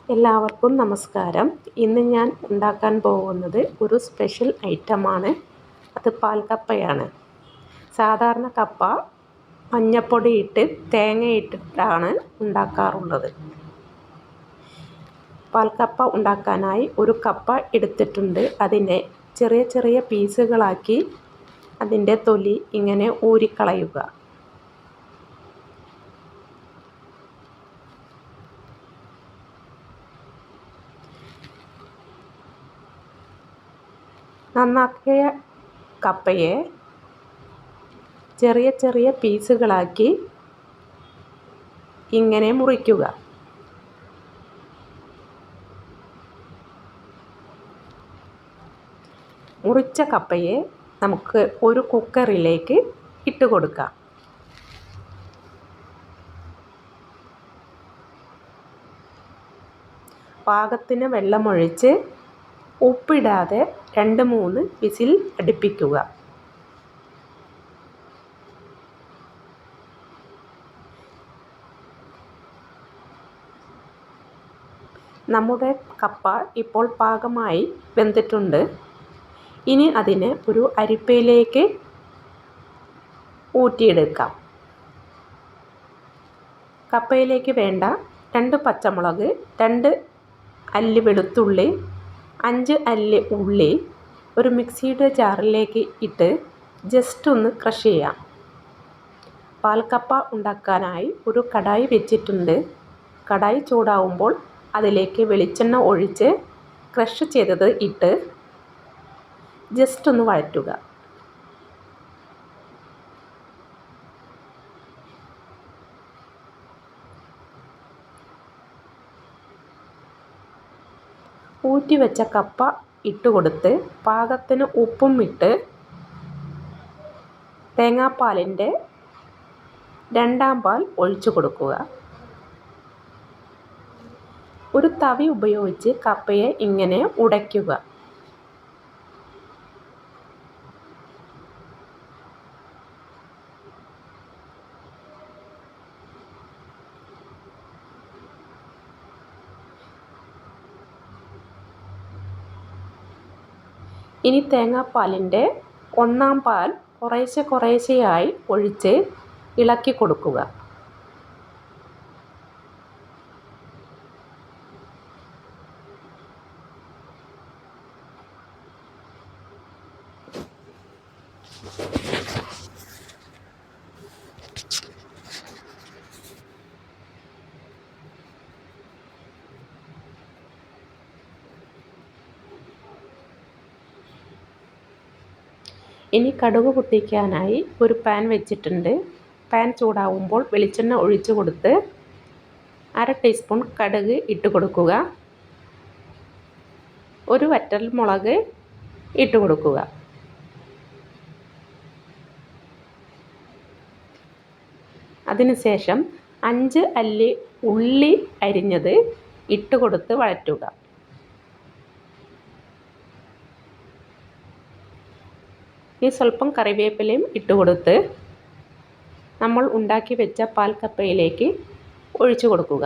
എല്ലാവർക്കും നമസ്കാരം. ഇന്ന് ഞാൻ ഉണ്ടാക്കാൻ പോകുന്നത് ഒരു സ്പെഷ്യൽ ഐറ്റമാണ്. അത് പാൽക്കപ്പയാണ്. സാധാരണ കപ്പ മഞ്ഞപ്പൊടി ഇട്ട് തേങ്ങയിട്ടിട്ടാണ് ഉണ്ടാക്കാറുള്ളത്. പാൽക്കപ്പ ഉണ്ടാക്കാനായി ഒരു കപ്പ എടുത്തിട്ടുണ്ട്. അതിനെ ചെറിയ ചെറിയ പീസുകളാക്കി അതിൻ്റെ തൊലി ഇങ്ങനെ ഊരിക്കളയുക. നന്നാക്കിയ കപ്പയെ ചെറിയ ചെറിയ പീസുകളാക്കി ഇങ്ങനെ മുറിക്കുക. മുറിച്ച കപ്പയെ നമുക്ക് ഒരു കുക്കറിലേക്ക് ഇട്ട് കൊടുക്കാം. പാകത്തിന് വെള്ളമൊഴിച്ച് ഉപ്പിടാതെ 2-3 വിസിൽ അടുപ്പിക്കുക. നമ്മുടെ കപ്പ ഇപ്പോൾ പാകമായി വെന്തിട്ടുണ്ട്. ഇനി അതിനെ ഒരു അരിപ്പയിലേക്ക് ഊറ്റിയെടുക്കാം. കപ്പയിലേക്ക് വേണ്ട 2 പച്ചമുളക്, 2 അല്ലി വെളുത്തുള്ളി, 5 അല്ലി ഉള്ളി ഒരു മിക്സിയുടെ ജാറിലേക്ക് ഇട്ട് ജസ്റ്റ് ഒന്ന് ക്രഷ് ചെയ്യാം. പാൽക്കപ്പ ഉണ്ടാക്കാനായി ഒരു കടായി വെച്ചിട്ടുണ്ട്. കടായി ചൂടാവുമ്പോൾ അതിലേക്ക് വെളിച്ചെണ്ണ ഒഴിച്ച് ക്രഷ് ചെയ്തത് ഇട്ട് ജസ്റ്റ് ഒന്ന് വഴറ്റുക. ഊറ്റി വെച്ച കപ്പ ഇട്ട് കൊടുത്ത് പാകത്തിന് ഉപ്പും ഇട്ട് തേങ്ങാപ്പാലിൻ്റെ 2ാം പാൽ ഒഴിച്ചു കൊടുക്കുക. ഒരു തവി ഉപയോഗിച്ച് കപ്പയെ ഇങ്ങനെ ഉടയ്ക്കുക. ഇനി തേങ്ങാപ്പാലിൻ്റെ 1ാം പാൽ കുറേശ്ശെ കുറേശ്ശെയായി ഒഴിച്ച് ഇളക്കി കൊടുക്കുക. ഇനി കടുക് പൊട്ടിക്കാനായി ഒരു പാൻ വെച്ചിട്ടുണ്ട്. പാൻ ചൂടാവുമ്പോൾ വെളിച്ചെണ്ണ ഒഴിച്ചു കൊടുത്ത് 1/2 ടീസ്പൂൺ കടുക് ഇട്ട് കൊടുക്കുക. ഒരു വറ്റൽമുളക് ഇട്ട് കൊടുക്കുക. അതിനുശേഷം 5 അല്ലി ഉള്ളി അരിഞ്ഞത് ഇട്ട് കൊടുത്ത് വഴറ്റുക. ഈ സ്വല്പം കറിവേപ്പിലയും ഇട്ട് കൊടുത്ത് നമ്മൾ ഉണ്ടാക്കി വെച്ച പാൽക്കപ്പയിലേക്ക് ഒഴിച്ചു കൊടുക്കുക.